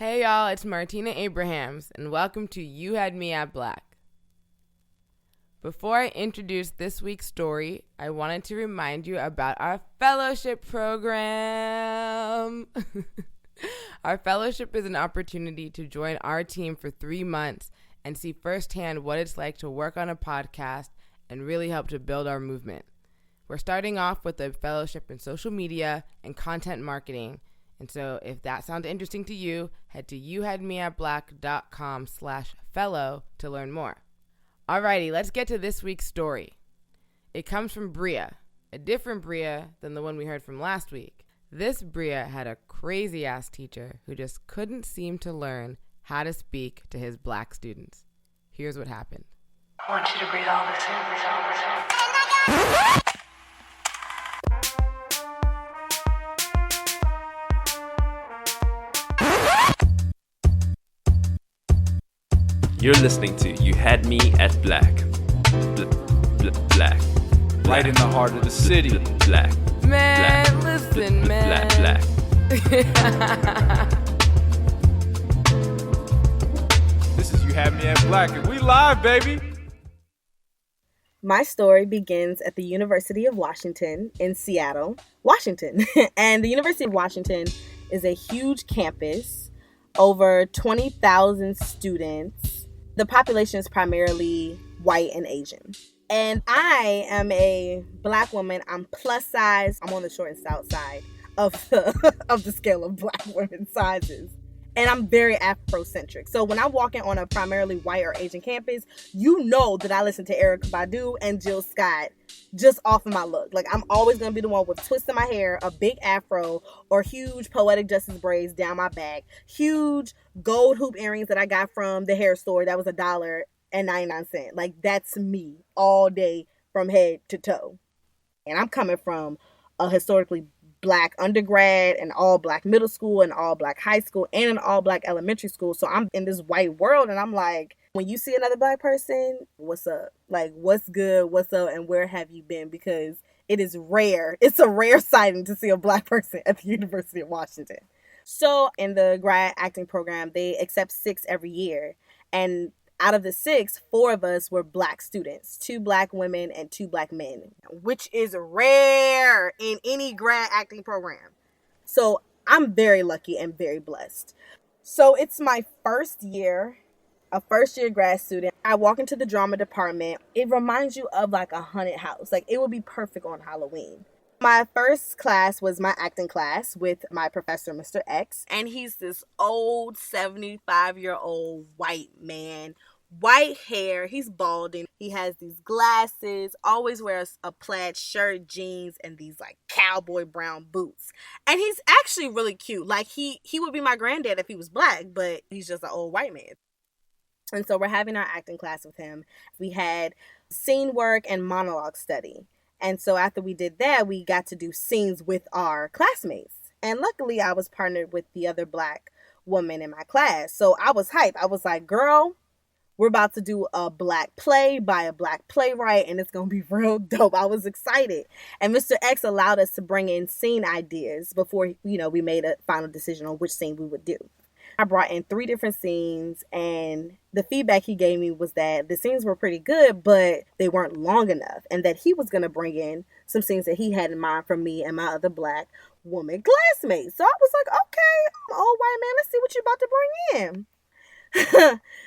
Hey y'all, it's Britney Abrahams, and welcome to You Had Me at Black. Before I introduce this week's story, I wanted to remind you about our fellowship program. Our fellowship is an opportunity to join our team for 3 months and see firsthand what it's like to work on a podcast and really help to build our movement. We're starting off with a fellowship in social media and content marketing. And so if that sounds interesting to you, head to youhadmeatblack.com/fellow to learn more. Alrighty, let's get to this week's story. It comes from Bria, a different Bria than the one we heard from last week. This Bria had a crazy-ass teacher who just couldn't seem to learn how to speak to his black students. Here's what happened. I want you to breathe all this in, breathe all this in. You're listening to You Had Me at Black. Black. Right in the heart of the city. Black. Man, Black. listen, man. Black. This is You Had Me at Black, and we live, baby. My story begins at the University of Washington in Seattle, Washington. And the University of Washington is a huge campus, over 20,000 students. The population is primarily white and Asian. And I am a black woman. I'm plus size. I'm on the short and stout side of the scale of black women's sizes. And I'm very Afrocentric. So when I'm walking on a primarily white or Asian campus, you know that I listen to Erykah Badu and Jill Scott just off of my look. Like, I'm always going to be the one with twists in my hair, a big afro, or huge Poetic Justice braids down my back, huge gold hoop earrings that I got from the hair store that was $1.99. Like, that's me all day from head to toe. And I'm coming from a historically black undergrad, an all black middle school, an all black high school, and an all black elementary school. So I'm in this white world, and I'm like, when you see another black person, what's up? Like, what's good? What's up? And where have you been? Because it is rare. It's a rare sighting to see a black person at the University of Washington. So in the grad acting program, they accept 6 every year. And out of the 6, 4 of us were black students, 2 black women and 2 black men, which is rare in any grad acting program. So I'm very lucky and very blessed. So it's my first year, a first-year grad student. I walk into the drama department. It reminds you of like a haunted house. Like, it would be perfect on Halloween. My first class was my acting class with my professor, Mr. X. And he's this old 75-year-old white man, white hair. He's balding. He has these glasses, always wears a plaid shirt, jeans, and these like cowboy brown boots. And he's actually really cute. Like, he would be my granddad if he was black, but he's just an old white man. And so we're having our acting class with him. We had scene work and monologue study. And so after we did that, we got to do scenes with our classmates. And luckily, I was partnered with the other black woman in my class. So I was hyped. I was like, girl, we're about to do a black play by a black playwright, and it's going to be real dope. I was excited. And Mr. X allowed us to bring in scene ideas before, we made a final decision on which scene we would do. I brought in 3 different scenes, and the feedback he gave me was that the scenes were pretty good, but they weren't long enough, and that he was going to bring in some scenes that he had in mind for me and my other black woman classmates. So I was like, okay, I'm an old white man. Let's see what you're about to bring in.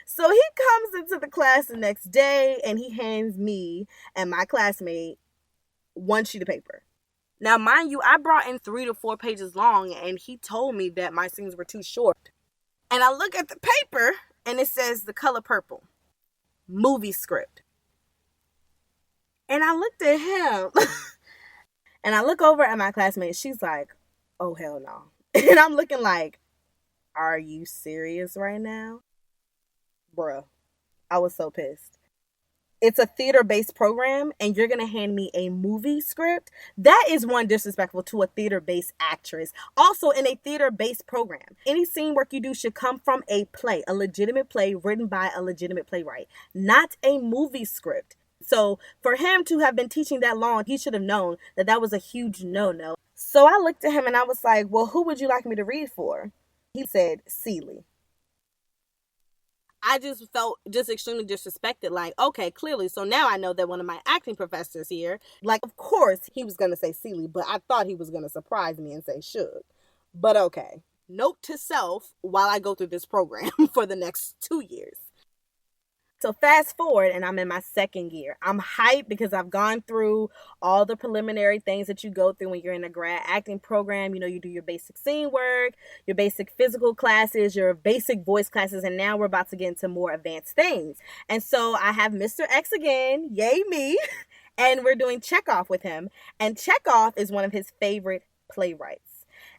So he comes into the class the next day, and he hands me and my classmate 1 sheet of paper. Now, mind you, I brought in 3 to 4 pages long, and he told me that my scenes were too short. And I look at the paper, and it says the color purple, movie script. And I looked at him, and I look over at my classmate. She's like, oh, hell no. And I'm looking like, are you serious right now? Bruh, I was so pissed. It's a theater-based program, and you're going to hand me a movie script? That is one disrespectful to a theater-based actress. Also, in a theater-based program, any scene work you do should come from a play, a legitimate play written by a legitimate playwright, not a movie script. So for him to have been teaching that long, he should have known that that was a huge no-no. So I looked at him, and I was like, well, who would you like me to read for? He said Seeley. I just felt just extremely disrespected. Like, okay, clearly. So now I know that one of my acting professors here, like, of course he was going to say Seeley, but I thought he was going to surprise me and say Suge. But okay. Note to self while I go through this program for the next 2 years. So fast forward, and I'm in my second year. I'm hyped because I've gone through all the preliminary things that you go through when you're in a grad acting program. You know, you do your basic scene work, your basic physical classes, your basic voice classes, and now we're about to get into more advanced things. And so I have Mr. X again, yay me, and we're doing Chekhov with him. And Chekhov is one of his favorite playwrights.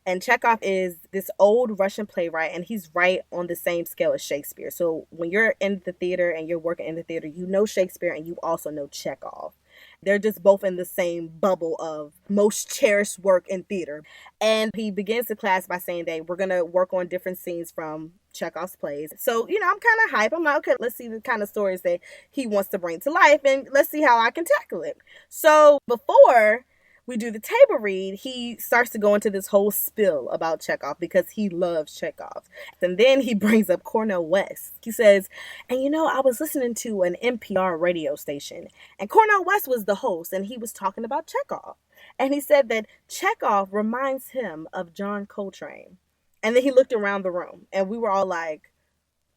And Chekhov is this old Russian playwright, and he's right on the same scale as Shakespeare. So when you're in the theater and you're working in the theater, you know Shakespeare and you also know Chekhov. They're just both in the same bubble of most cherished work in theater. And he begins the class by saying that we're going to work on different scenes from Chekhov's plays. So, you know, I'm kind of hyped. I'm like, okay, let's see the kind of stories that he wants to bring to life, and let's see how I can tackle it. So before we do the table read, he starts to go into this whole spill about Chekhov because he loves Chekhov. And then he brings up Cornel West. He says, and you know, I was listening to an NPR radio station, and Cornel West was the host, and he was talking about Chekhov. And he said that Chekhov reminds him of John Coltrane. And then he looked around the room, and we were all like,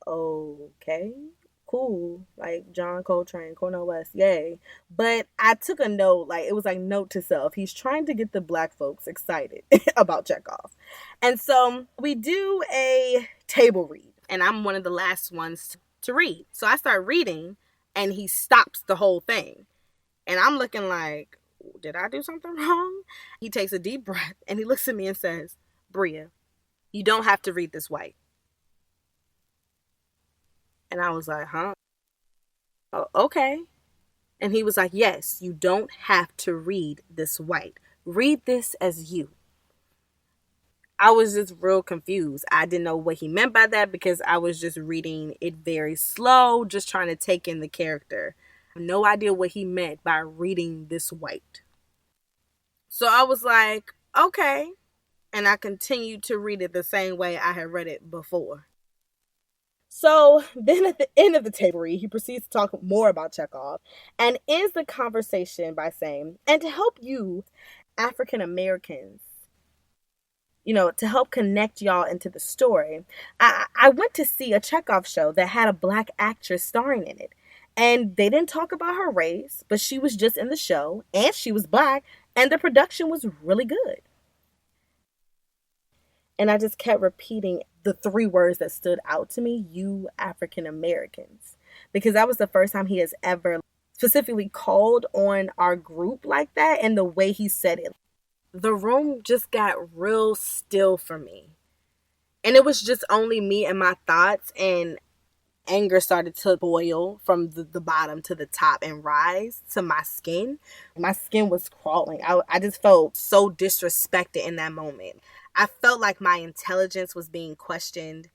okay, cool, like John Coltrane, Cornel West, yay. But I took a note, like it was like note to self. He's trying to get the black folks excited about Chekhov. And so we do a table read, and I'm one of the last ones to read. So I start reading, and he stops the whole thing. And I'm looking like, did I do something wrong? He takes a deep breath, and he looks at me and says, Bria, you don't have to read this white. And I was like, huh? Oh, okay. And he was like, yes, you don't have to read this white. Read this as you. I was just real confused. I didn't know what he meant by that because I was just reading it very slow, just trying to take in the character. I have no idea what he meant by reading this white. So I was like, okay. And I continued to read it the same way I had read it before. So then at the end of the table read, he proceeds to talk more about Chekhov and ends the conversation by saying, and to help you African Americans, you know, to help connect y'all into the story, I went to see a Chekhov show that had a black actress starring in it. And they didn't talk about her race, but she was just in the show and she was black and the production was really good. And I just kept repeating the 3 words that stood out to me, you African Americans. Because that was the first time he has ever specifically called on our group like that, and the way he said it. The room just got real still for me. And it was just only me and my thoughts, and anger started to boil from the bottom to the top and rise to my skin. My skin was crawling. I just felt so disrespected in that moment. I felt like my intelligence was being questioned.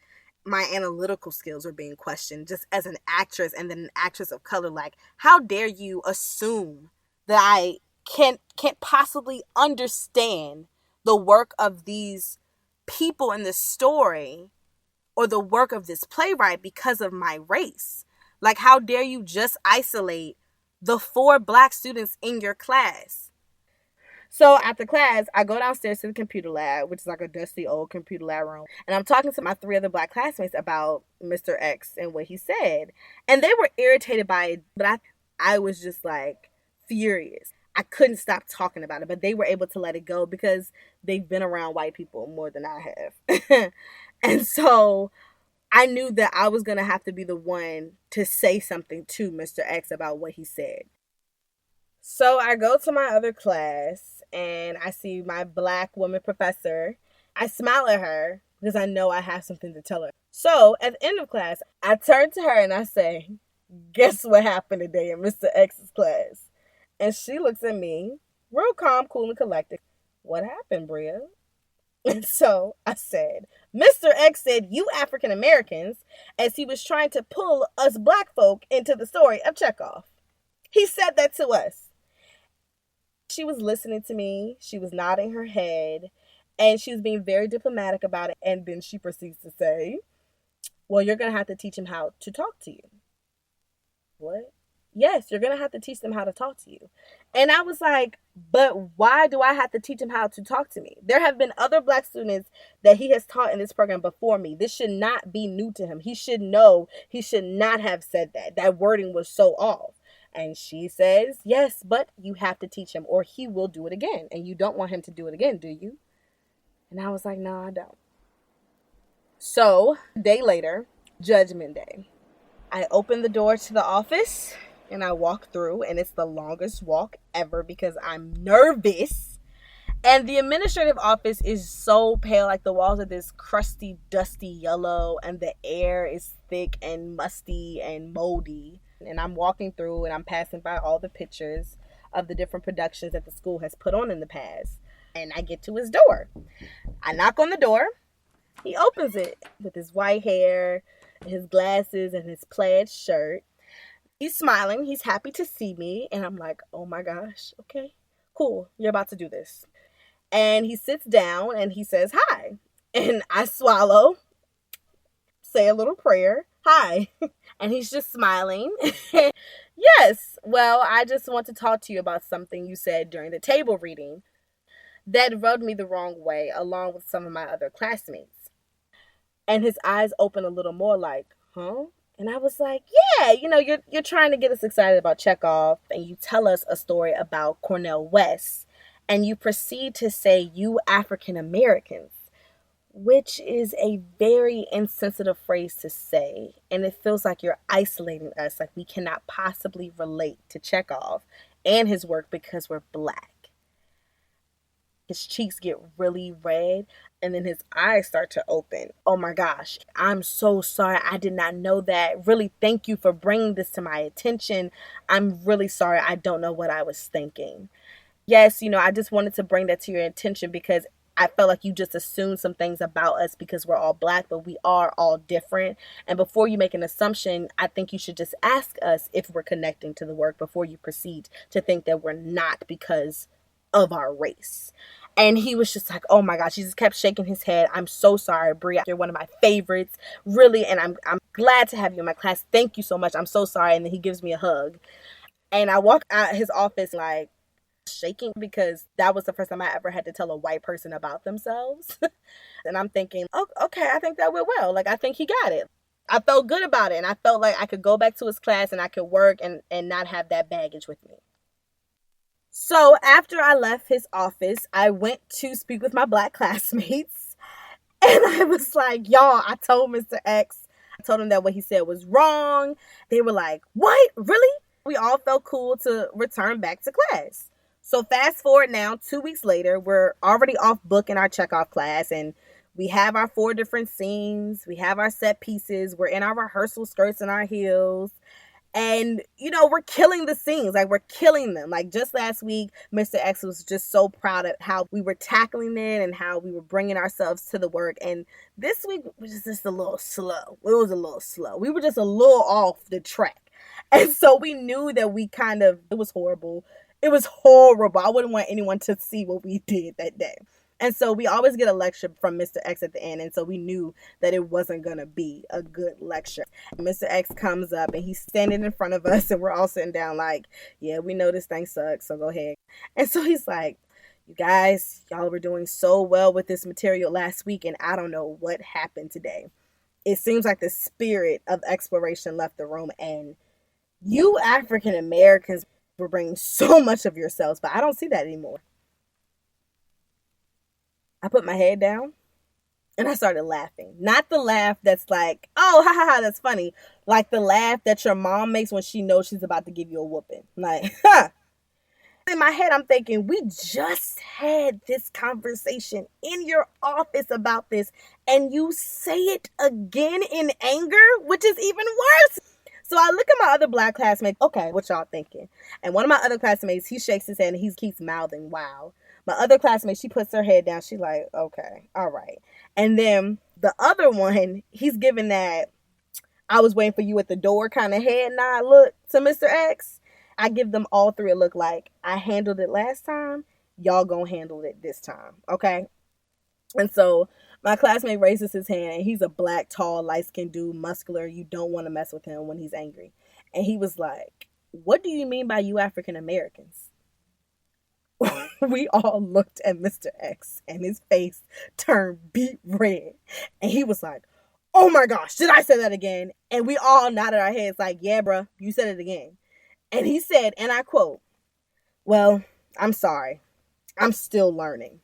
My analytical skills were being questioned just as an actress, and then an actress of color. Like, how dare you assume that I can't possibly understand the work of these people in this story or the work of this playwright because of my race? Like, how dare you just isolate the 4 black students in your class? So after class, I go downstairs to the computer lab, which is like a dusty old computer lab room. And I'm talking to my 3 other black classmates about Mr. X and what he said. And they were irritated by it, but I was just like furious. I couldn't stop talking about it, but they were able to let it go because they've been around white people more than I have. And so I knew that I was going to have to be the one to say something to Mr. X about what he said. So I go to my other class and I see my black woman professor. I smile at her because I know I have something to tell her. So at the end of class, I turn to her and I say, guess what happened today in Mr. X's class? And she looks at me, real calm, cool, and collected. What happened, Bria? And so I said, Mr. X said, you African Americans, as he was trying to pull us black folk into the story of Chekhov. He said that to us. She was listening to me. She was nodding her head. And she was being very diplomatic about it. And then she proceeds to say, well, you're going to have to teach him how to talk to you. What? Yes, you're going to have to teach them how to talk to you. And I was like, but why do I have to teach him how to talk to me? There have been other Black students that he has taught in this program before me. This should not be new to him. He should know. He should not have said that. That wording was so off. And she says, yes, but you have to teach him or he will do it again. And you don't want him to do it again, do you? And I was like, no, I don't. So, a day later, Judgment Day. I open the door to the office and I walk through, and it's the longest walk ever because I'm nervous. And the administrative office is so pale, like the walls are this crusty, dusty yellow, and the air is thick and musty and moldy. And I'm walking through and I'm passing by all the pictures of the different productions that the school has put on in the past. And I get to his door. I knock on the door. He opens it with his white hair, his glasses, and his plaid shirt. He's smiling. He's happy to see me. And I'm like, oh my gosh, okay, cool. You're about to do this. And he sits down and he says, hi. And I swallow, say a little prayer, hi. And he's just smiling. Yes, well, I just want to talk to you about something you said during the table reading that rubbed me the wrong way, along with some of my other classmates. And his eyes open a little more like, huh? And I was like, yeah, you're trying to get us excited about Chekhov, and you tell us a story about Cornel West, and you proceed to say, you African Americans, which is a very insensitive phrase to say. And it feels like you're isolating us, like we cannot possibly relate to Chekhov and his work because we're Black. His cheeks get really red, and then his eyes start to open. Oh my gosh, I'm so sorry. I did not know that. Really, thank you for bringing this to my attention. I'm really sorry. I don't know what I was thinking. Yes, I just wanted to bring that to your attention because I felt like you just assumed some things about us because we're all Black, but we are all different. And before you make an assumption, I think you should just ask us if we're connecting to the work before you proceed to think that we're not because of our race. And he was just like, oh my gosh, he just kept shaking his head. I'm so sorry, Bria. You're one of my favorites, really. And I'm glad to have you in my class. Thank you so much. I'm so sorry. And then he gives me a hug. And I walk out his office like shaking because that was the first time I ever had to tell a white person about themselves. And I'm thinking, oh, okay, I think that went well. Like, I think he got it. I felt good about it. And I felt like I could go back to his class and I could work and not have that baggage with me. So after I left his office, I went to speak with my Black classmates. And I was like, y'all, I told Mr. X, I told him that what he said was wrong. They were like, what? Really? We all felt cool to return back to class. So fast forward now, 2 weeks later, we're already off book in our Chekhov class. And we have our 4 different scenes. We have our set pieces. We're in our rehearsal skirts and our heels. And, we're killing the scenes. Like, we're killing them. Like, just last week, Mr. X was just so proud of how we were tackling it and how we were bringing ourselves to the work. And this week was just a little slow. It was a little slow. We were just a little off the track. And so we knew that it was horrible. It was horrible. I wouldn't want anyone to see what we did that day. And so we always get a lecture from Mr. X at the end. And so we knew that it wasn't going to be a good lecture. Mr. X comes up and he's standing in front of us and we're all sitting down like, yeah, we know this thing sucks, so go ahead. And so he's like, you guys, y'all were doing so well with this material last week and I don't know what happened today. It seems like the spirit of exploration left the room and you African Americans were bringing so much of yourselves, but I don't see that anymore. I put my head down and I started laughing. Not the laugh that's like, oh, ha ha ha, that's funny. Like the laugh that your mom makes when she knows she's about to give you a whooping. Like, ha. In my head, I'm thinking, we just had this conversation in your office about this and you say it again in anger, which is even worse. So I look at my other Black classmates. Okay, what y'all thinking? And one of my other classmates, he shakes his head and he keeps mouthing, wow. My other classmate, she puts her head down. She's like, okay, all right. And then the other one, he's giving that I was waiting for you at the door kind of head nod look to Mr. X. I give them all 3 a look like I handled it last time. Y'all gonna handle it this time, okay? And so my classmate raises his hand, and he's a black, tall, light-skinned dude, muscular. You don't want to mess with him when he's angry. And he was like, "What do you mean by you African Americans?" We all looked at Mr. X, and his face turned beet red. And he was like, "Oh my gosh, did I say that again?" And we all nodded our heads like, "Yeah, bruh, you said it again." And he said, and I quote, "Well, I'm sorry. I'm still learning."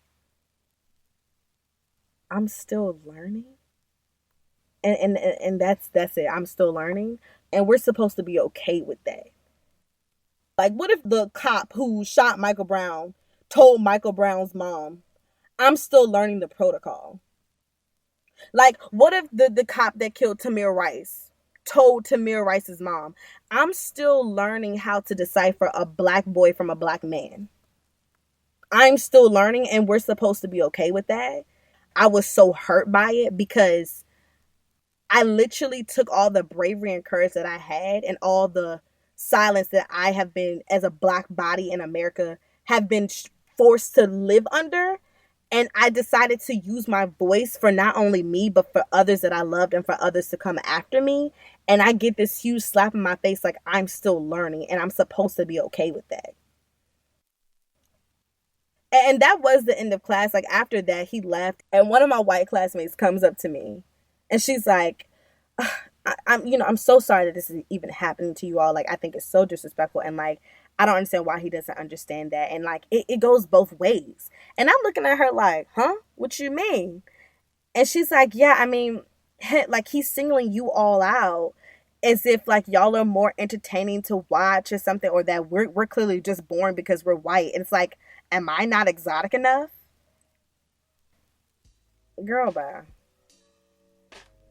I'm still learning? And that's it. I'm still learning. And we're supposed to be okay with that. Like, what if the cop who shot Michael Brown told Michael Brown's mom, "I'm still learning the protocol"? Like, what if the cop that killed Tamir Rice told Tamir Rice's mom, "I'm still learning how to decipher a black boy from a black man"? I'm still learning, and we're supposed to be okay with that. I was so hurt by it because I literally took all the bravery and courage that I had and all the silence that I have been, as a black body in America, have been forced to live under. And I decided to use my voice for not only me, but for others that I loved and for others to come after me. And I get this huge slap in my face like I'm still learning, and I'm supposed to be okay with that. And that was the end of class. Like, after that, he left, and one of my white classmates comes up to me, and she's like, I'm so sorry that this is even happening to you all. Like, I think it's so disrespectful, and like, I don't understand why he doesn't understand that. And like, it goes both ways. And I'm looking at her like, huh? What you mean? And she's like, yeah, I mean, like, he's singling you all out as if like y'all are more entertaining to watch or something, or that we're clearly just born because we're white. And it's like, am I not exotic enough? Girl, bye.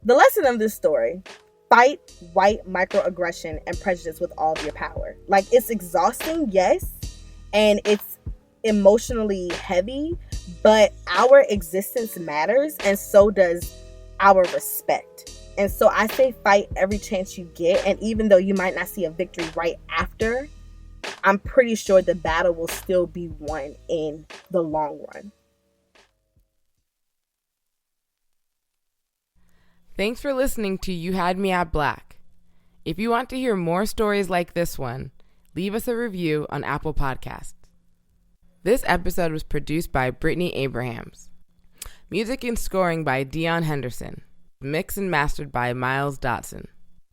The lesson of this story: fight white microaggression and prejudice with all of your power. Like, it's exhausting, yes, and it's emotionally heavy, but our existence matters, and so does our respect. And so I say fight every chance you get, and even though you might not see a victory right after, I'm pretty sure the battle will still be won in the long run. Thanks for listening to You Had Me at Black. If you want to hear more stories like this one, leave us a review on Apple Podcasts. This episode was produced by Britney Abrahams. Music and scoring by Deion Henderson. Mixed and mastered by Miles Dotson.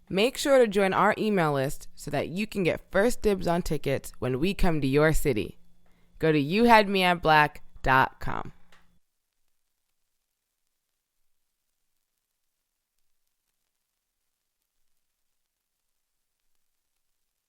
Make sure to join our email list so that you can get first dibs on tickets when we come to your city. Go to youhadmeatblack.com.